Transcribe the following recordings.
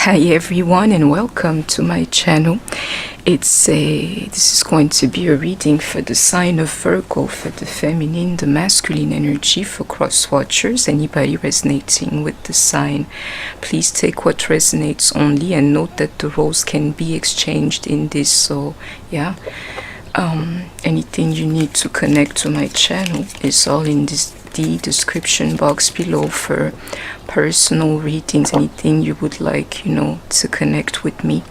Hi everyone and welcome to my channel. This is going to be a reading for the sign of Virgo, for the feminine, the masculine energy, for cross watchers. Anybody resonating with the sign, please take what resonates only, and note that the roles can be exchanged in this. So yeah, anything you need to connect to my channel is all in the description box below for personal readings, anything you would like, to connect with me.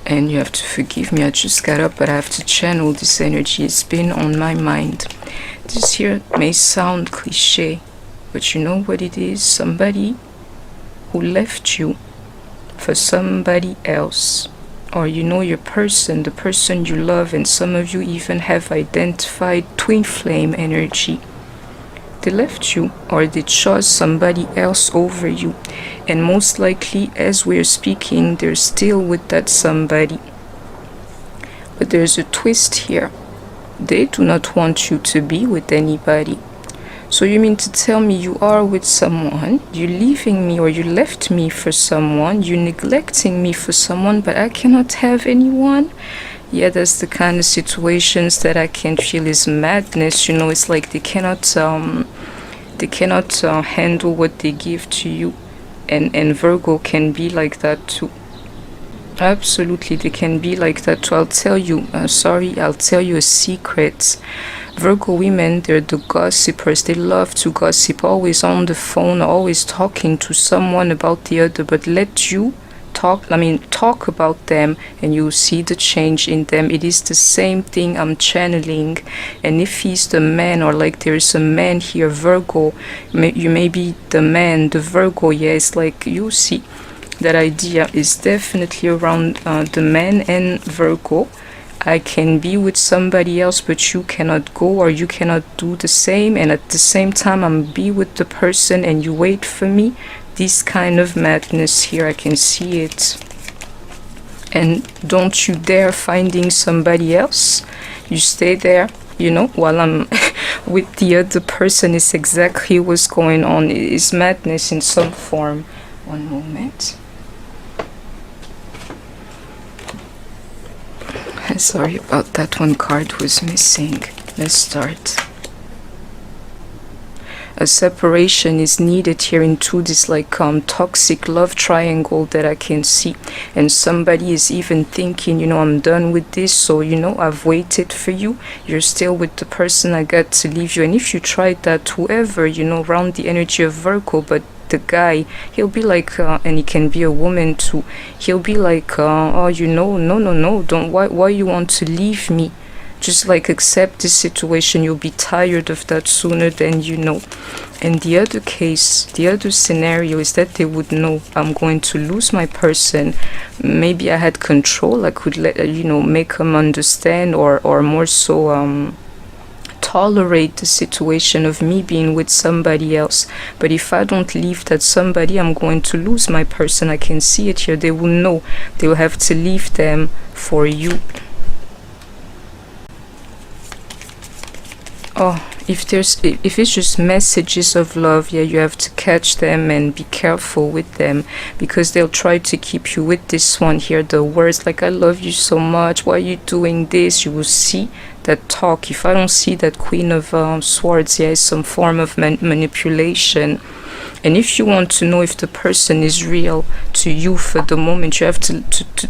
And you have to forgive me, I just got up, but I have to channel this energy. It's been on my mind. This here may sound cliche, but you know what it is? Somebody who left you for somebody else, or your person, the person you love, and some of you even have identified twin flame energy. They left you, or they chose somebody else over you, and most likely, as we're speaking, they're still with that somebody. But there's a twist here. They do not want you to be with anybody. So you mean to tell me you are with someone, you're leaving me, or you left me for someone, you're neglecting me for someone, but I cannot have anyone? Yeah, that's the kind of situations that I can feel is madness. It's like they cannot handle what they give to you, and Virgo can be like that too. Absolutely, they can be like that too. I'll tell you a secret. Virgo women, they're the gossipers. They love to gossip, always on the phone, always talking to someone about the other, but let you talk about them and you'll see the change in them. It is the same thing I'm channeling. And if he's the man, or like there's a man here, Virgo, you may be the man, the Virgo. Yeah, it's like, you see, that idea is definitely around the man and Virgo. I can be with somebody else, but you cannot go, or you cannot do the same, and at the same time I'm be with the person and you wait for me. This kind of madness here, I can see it. And don't you dare finding somebody else. You stay there, while I'm with the other person. Is exactly what's going on. It is madness in some form. One moment. Sorry about that, one card was missing. Let's start. A separation is needed here into this toxic love triangle that I can see, and somebody is even thinking, I'm done with this, so I've waited for you, you're still with the person, I got to leave you. And if you tried that, whoever, around the energy of Virgo, but the guy, he'll be like, and he can be a woman too, he'll be like, no, don't, why you want to leave me? Just accept this situation. You'll be tired of that sooner than you know. And the other case, the other scenario is that they would know I'm going to lose my person. Maybe I had control. I could make them understand, or more so tolerate the situation of me being with somebody else. But if I don't leave that somebody, I'm going to lose my person. I can see it here. They will know. They will have to leave them for you. Oh, if it's just messages of love, yeah, you have to catch them and be careful with them, because they'll try to keep you with this one here. The words like, I love you so much, why are you doing this? You will see that talk. If I don't see that Queen of Swords, yeah, is some form of manipulation. And if you want to know if the person is real to you for the moment, you have to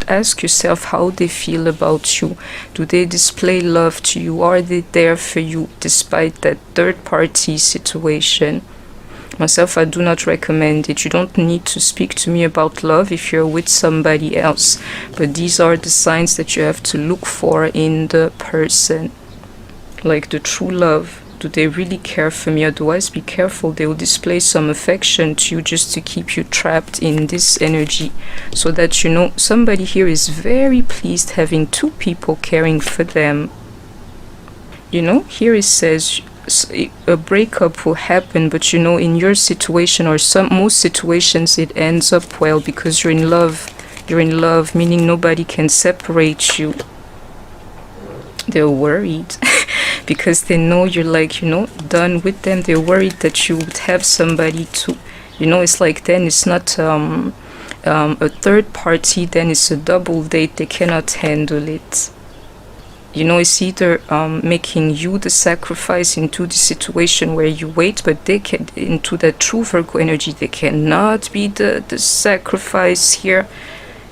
ask yourself how they feel about you. Do they display love to you? Are they there for you despite that third party situation? Myself, I do not recommend it. You don't need to speak to me about love if you're with somebody else. But these are the signs that you have to look for in the person. Like the true love. Do they really care for me? Otherwise, be careful. They will display some affection to you just to keep you trapped in this energy. So that somebody here is very pleased having two people caring for them. Here it says a breakup will happen, but in your situation, or most situations, it ends up well because you're in love. You're in love, meaning nobody can separate you. They're worried because they know you're done with them. They're worried that you would have somebody to, it's like then it's not a third party, then it's a double date. They cannot handle it. You know, it's either making you the sacrifice into the situation where you wait, but they can, into that true Virgo energy, they cannot be the sacrifice here.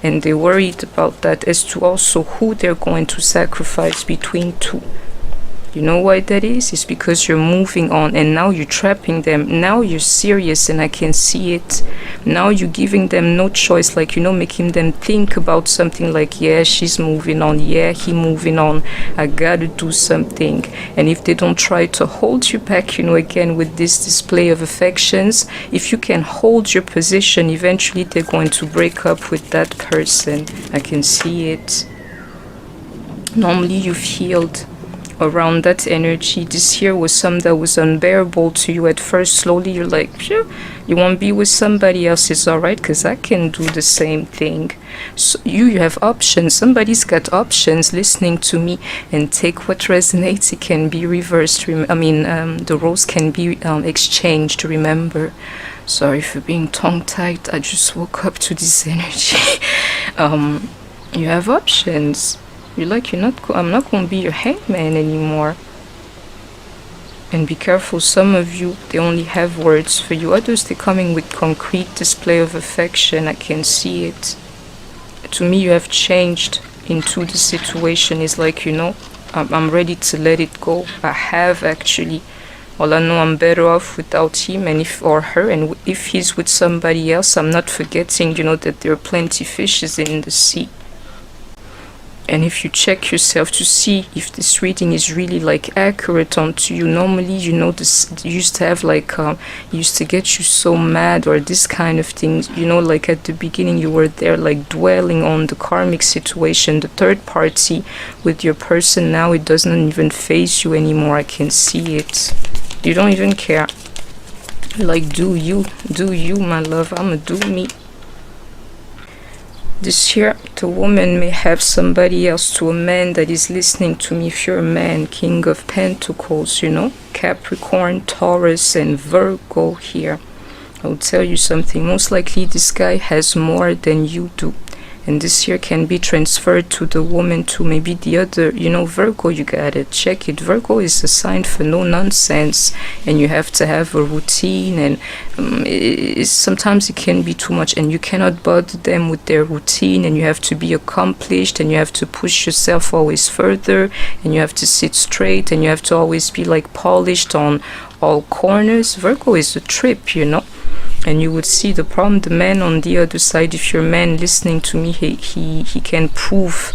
And they're worried about that as to also who they're going to sacrifice between two. You know why that is? It's because you're moving on and now you're trapping them. Now you're serious and I can see it. Now you're giving them no choice, like, you know, making them think about something like, yeah, she's moving on. Yeah, he moving on. I gotta do something. And if they don't try to hold you back, you know, again, with this display of affections, if you can hold your position, eventually they're going to break up with that person. I can see it. Normally you've healed around that energy. This year was something that was unbearable to you at first. Slowly you're like, sure, you won't be with somebody else, it's alright, because I can do the same thing. So you have options. Somebody's got options listening to me, and take what resonates. It can be reversed. The roles can be exchanged, remember. Sorry for being tongue-tied, I just woke up to this energy. You have options. You're like, I'm not going to be your hangman anymore. And be careful, some of you, they only have words for you. Others, they're coming with concrete display of affection. I can see it. To me, you have changed into the situation. It's like, you know, I'm ready to let it go. I have actually. All I know, I'm better off without him and or her. And if he's with somebody else, I'm not forgetting, you know, that there are plenty fishes in the sea. And if you check yourself to see if this reading is really like accurate onto you, normally, you know, this used to have like used to get you so mad, or this kind of thing, you know, like at the beginning you were there like dwelling on the karmic situation, the third party with your person. Now it doesn't even faze you anymore. I can see it. You don't even care. Like, do you, my love. I'ma do me. This year, the woman may have somebody else, to a man that is listening to me. If you're a man, King of Pentacles, you know, Capricorn, Taurus, and Virgo here. I'll tell you something. Most likely this guy has more than you do. And this year can be transferred to the woman, to maybe the other, you know, Virgo, you gotta check it. Virgo is a sign for no nonsense, and you have to have a routine, and sometimes it can be too much, and you cannot bother them with their routine, and you have to be accomplished, and you have to push yourself always further, and you have to sit straight, and you have to always be like polished on all corners. Virgo is a trip, you know. And you would see the problem, the man on the other side. If you're a man listening to me, he can prove,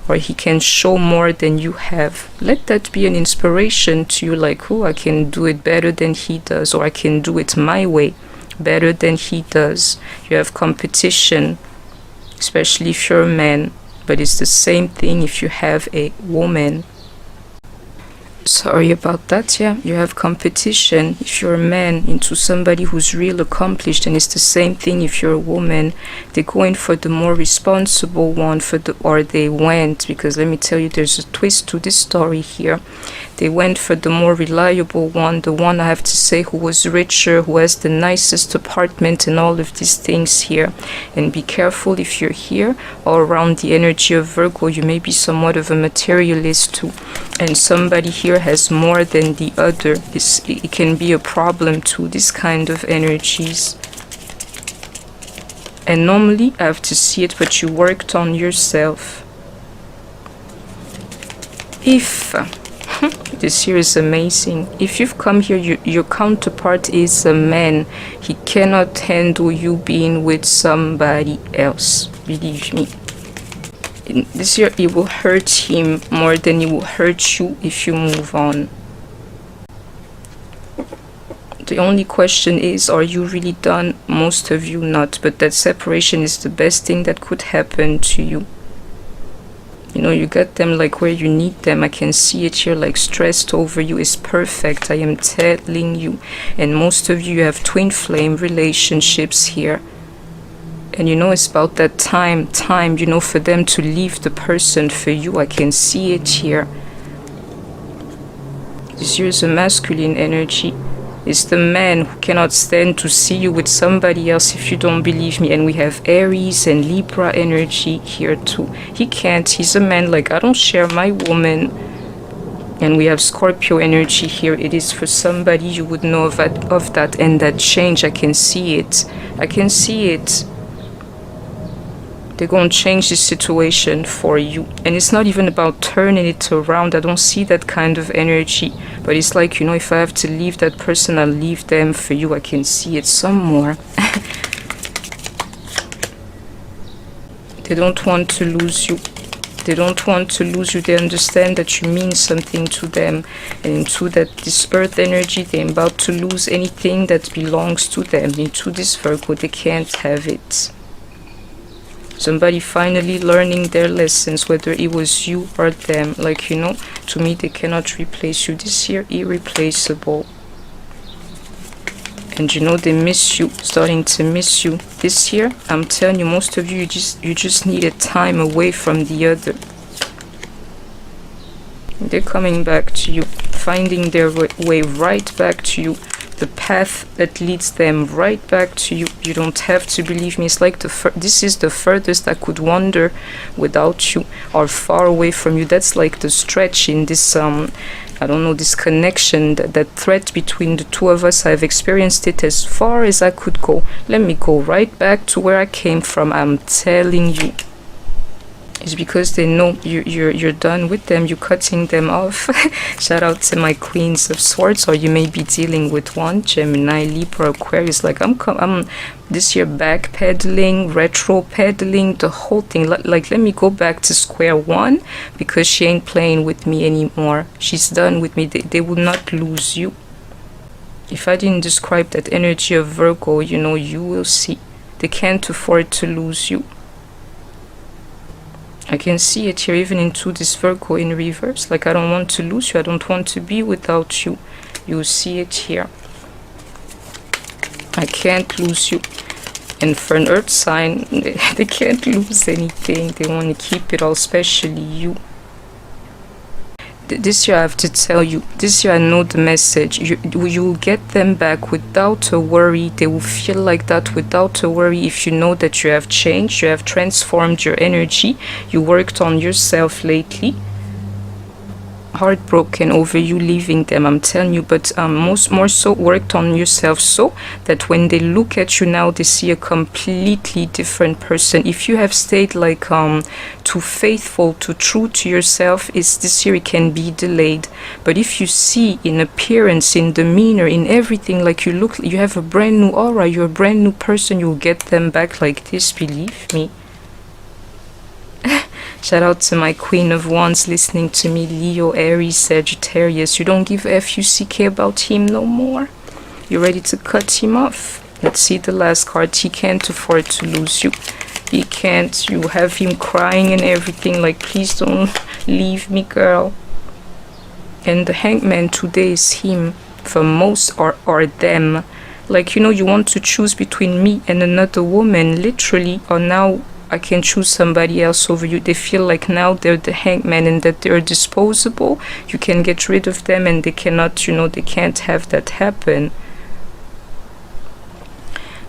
or he can show more than you have. Let that be an inspiration to you, like, oh, I can do it better than he does, or I can do it my way better than he does. You have competition, especially if you're a man, but it's the same thing if you have a woman. Sorry about that. Yeah, you have competition if you're a man into somebody who's real accomplished, and it's the same thing if you're a woman. They're going for the more responsible one, or they went, because let me tell you, there's a twist to this story here. They went for the more reliable one, the one, I have to say, who was richer, who has the nicest apartment and all of these things here. And be careful if you're here or around the energy of Virgo, you may be somewhat of a materialist too, and somebody here has more than the other. It can be a problem too, this kind of energies. And normally I have to see it, but you worked on yourself. If this here is amazing. If you've come here, your counterpart is a man. He cannot handle you being with somebody else, believe me. This year it will hurt him more than it will hurt you if you move on. The only question is, are you really done? Most of you not, but that separation is the best thing that could happen to you. You know, you got them like where you need them. I can see it here, like stressed over you is perfect. I am telling you. And most of you have twin flame relationships here. And you know, it's about that time, you know, for them to leave the person for you. I can see it here. This here is a masculine energy. It's the man who cannot stand to see you with somebody else if you don't believe me. And we have Aries and Libra energy here too. He can't. He's a man like, I don't share my woman. And we have Scorpio energy here. It is for somebody you would know of that and that change. I can see it. I can see it. They're going to change the situation for you. And it's not even about turning it around. I don't see that kind of energy. But it's like, you know, if I have to leave that person, I'll leave them for you. I can see it some more. They don't want to lose you. They don't want to lose you. They understand that you mean something to them. And into that this earth energy, they're about to lose anything that belongs to them. Into this Virgo, they can't have it. Somebody finally learning their lessons, whether it was you or them. Like, you know, to me, they cannot replace you. This year, irreplaceable. And you know, they miss you, starting to miss you. This year, I'm telling you, most of you, you just needed time away from the other. They're coming back to you, finding their way right back to you. The path that leads them right back to you. You don't have to believe me. It's like this is the furthest I could wander without you, or far away from you. That's like the stretch in this I don't know, this connection, that thread between the two of us. I've experienced it as far as I could go. Let me go right back to where I came from. I'm telling you. It's because they know you're done with them. You're cutting them off. Shout out to my Queens of Swords. Or you may be dealing with one, Gemini, Libra, Aquarius. Like I'm this year backpedaling, retro pedaling, the whole thing. Like let me go back to square one, because she ain't playing with me anymore. She's done with me. They will not lose you. If I didn't describe that energy of Virgo, you know, you will see. They can't afford to lose you. I can see it here, even into this Virgo in reverse. Like, I don't want to lose you. I don't want to be without you. You see it here. I can't lose you. And for an earth sign, they can't lose anything. They want to keep it all, especially you. This year I have to tell you, this year I know the message. You will get them back without a worry. They will feel like that without a worry if you know that you have changed, you have transformed your energy, you worked on yourself lately. Heartbroken over you leaving them, I'm telling you, but more so worked on yourself, so that when they look at you now, they see a completely different person. If you have stayed like too faithful, too true to yourself, this year it can be delayed. But if you see in appearance, in demeanor, in everything, like you have a brand new aura, you're a brand new person, you'll get them back like this, believe me. Shout out to my Queen of Wands listening to me, Leo, Aries, Sagittarius. You don't give a fuck about him no more. You're ready to cut him off. Let's see the last card. He can't afford to lose you. He can't. You have him crying and everything, like, please don't leave me, girl. And the Hangman today is him for most, or them. Like, you know, you want to choose between me and another woman, literally, or now I can choose somebody else over you. They feel like now they're the Hangman and that they're disposable. You can get rid of them and they cannot, you know, they can't have that happen.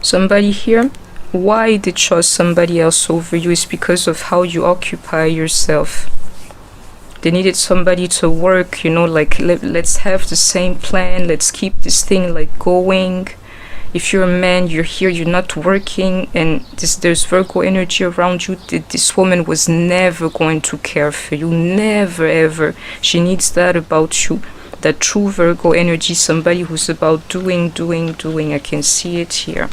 Somebody here, why they chose somebody else over you is because of how you occupy yourself. They needed somebody to work, you know, like let's have the same plan. Let's keep this thing like going. If you're a man, you're here, you're not working, and there's Virgo energy around you, this woman was never going to care for you. Never, ever. She needs that about you. That true Virgo energy, somebody who's about doing. I can see it here.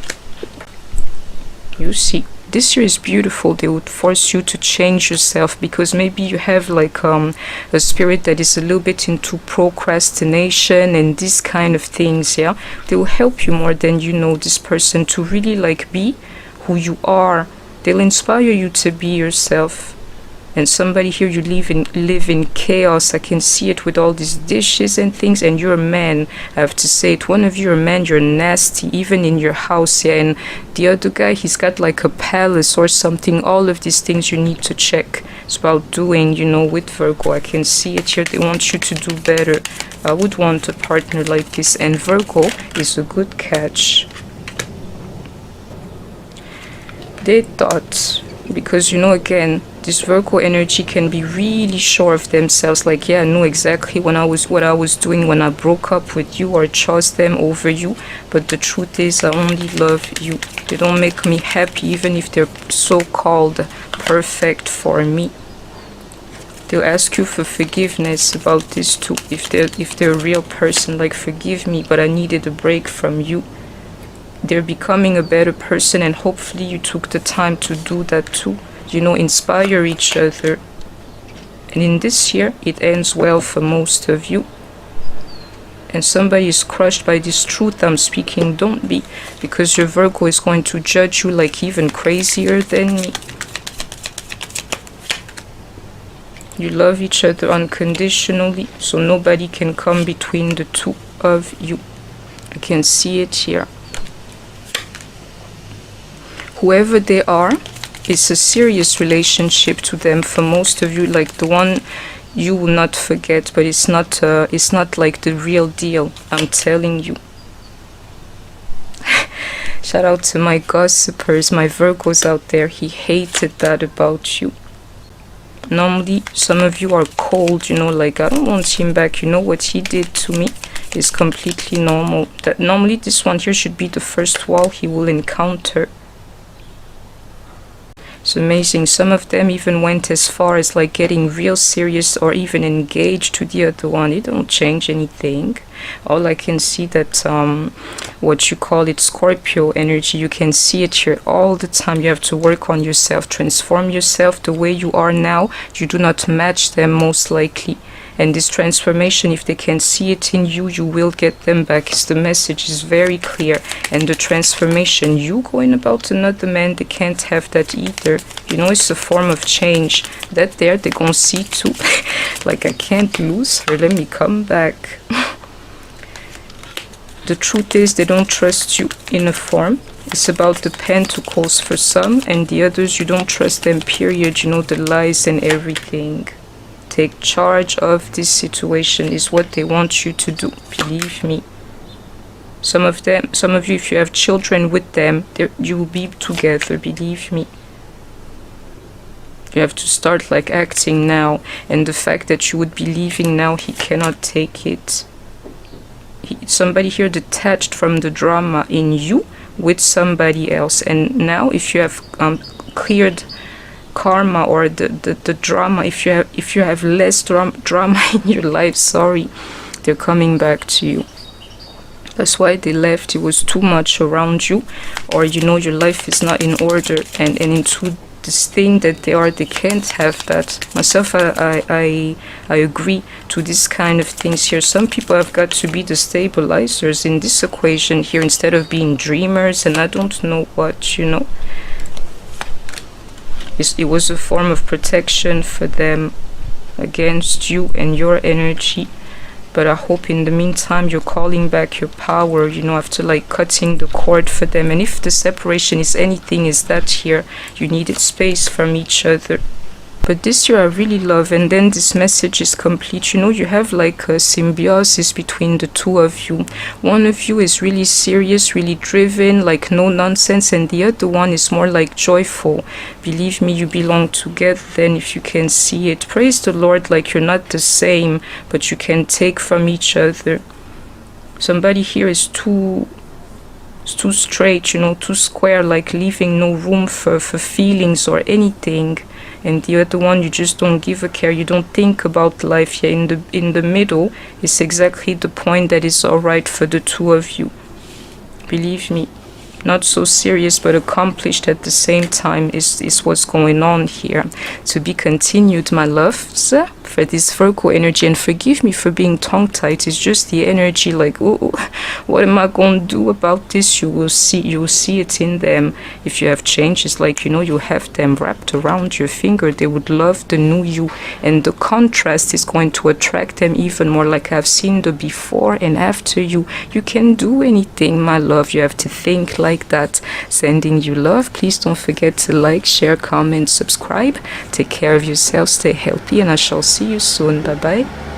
You see. This year is beautiful. They would force you to change yourself, because maybe you have like a spirit that is a little bit into procrastination and these kind of things. Yeah, they will help you more than you know this person to really like be who you are. They'll inspire you to be yourself. And somebody here, you live in chaos. I can see it with all these dishes and things. And you're a man, I have to say it. One of you are a man, you're nasty, even in your house. Yeah. And the other guy, he's got like a palace or something. All of these things you need to check. It's about doing, you know, with Virgo. I can see it here. They want you to do better. I would want a partner like this. And Virgo is a good catch. They thought, because, you know, again, this Virgo energy can be really sure of themselves. Like, yeah, I know exactly what I was doing when I broke up with you or chose them over you. But the truth is, I only love you. They don't make me happy, even if they're so-called perfect for me. They'll ask you for forgiveness about this too. If they're a real person, like, forgive me, but I needed a break from you. They're becoming a better person, and hopefully you took the time to do that too. You know, inspire each other. And in this year, it ends well for most of you. And somebody is crushed by this truth I'm speaking. Don't be, because your Virgo is going to judge you like even crazier than me. You love each other unconditionally, so nobody can come between the two of you. I can see it here. Whoever they are, it's a serious relationship to them. For most of you, like the one you will not forget, but it's not like the real deal, I'm telling you. Shout out to my gossipers, my Virgos out there. He hated that about you. Normally, some of you are cold, you know, like, I don't want him back. You know what he did to me is completely normal. That normally this one here should be the first wall he will encounter. It's amazing. Some of them even went as far as like getting real serious or even engaged to the other one. It don't change anything. All I can see that what you call it Scorpio energy, you can see it here all the time. You have to work on yourself, transform yourself. The way you are now, you do not match them most likely. And this transformation, if they can see it in you, you will get them back. The message is very clear. And the transformation, you going about another man, they can't have that either. You know, it's a form of change. That there, they're gonna see too. Like, I can't lose her. Let me come back. The truth is, they don't trust you in a form. It's about the pentacles for some, and the others, you don't trust them, period. You know, the lies and everything. Take charge of this situation is what they want you to do, believe me. Some of you, if you have children with them, you will be together, believe me. You have to start like acting now, and the fact that you would be leaving now, he cannot take it. Somebody here detached from the drama in you with somebody else, and now if you have cleared karma or the drama, if you have less drama in your life, sorry, they're coming back to you. That's why they left. It was too much around you, or you know, your life is not in order, and into this thing that they can't have that. Myself, I agree to this kind of things here. Some people have got to be the stabilizers in this equation here instead of being dreamers and I don't know what, you know. It was a form of protection for them against you and your energy. But I hope in the meantime you're calling back your power, you know, after like cutting the cord for them. And if the separation is anything, is that here you needed space from each other. But this year I really love, and then this message is complete. You know, you have like a symbiosis between the two of you. One of you is really serious, really driven, like no nonsense, and the other one is more like joyful. Believe me, you belong together then if you can see it. Praise the Lord, like you're not the same, but you can take from each other. Somebody here is too straight, you know, too square, like leaving no room for feelings or anything. And the other one, you just don't give a care, you don't think about life. Yeah, in the middle is exactly the point that is alright for the two of you. Believe me, not so serious but accomplished at the same time is what's going on here. To be continued, my loves. for this Virgo energy. And forgive me for being tongue-tied. It's just the energy like, oh, what am I going to do about this? You will see it in them. If you have changes, like, you have them wrapped around your finger. They would love the new you, and the contrast is going to attract them even more. Like I've seen the before and after you. You can do anything, my love. You have to think like that. Sending you love. Please don't forget to like, share, comment, subscribe. Take care of yourself, stay healthy, and I shall see you soon. Bye bye.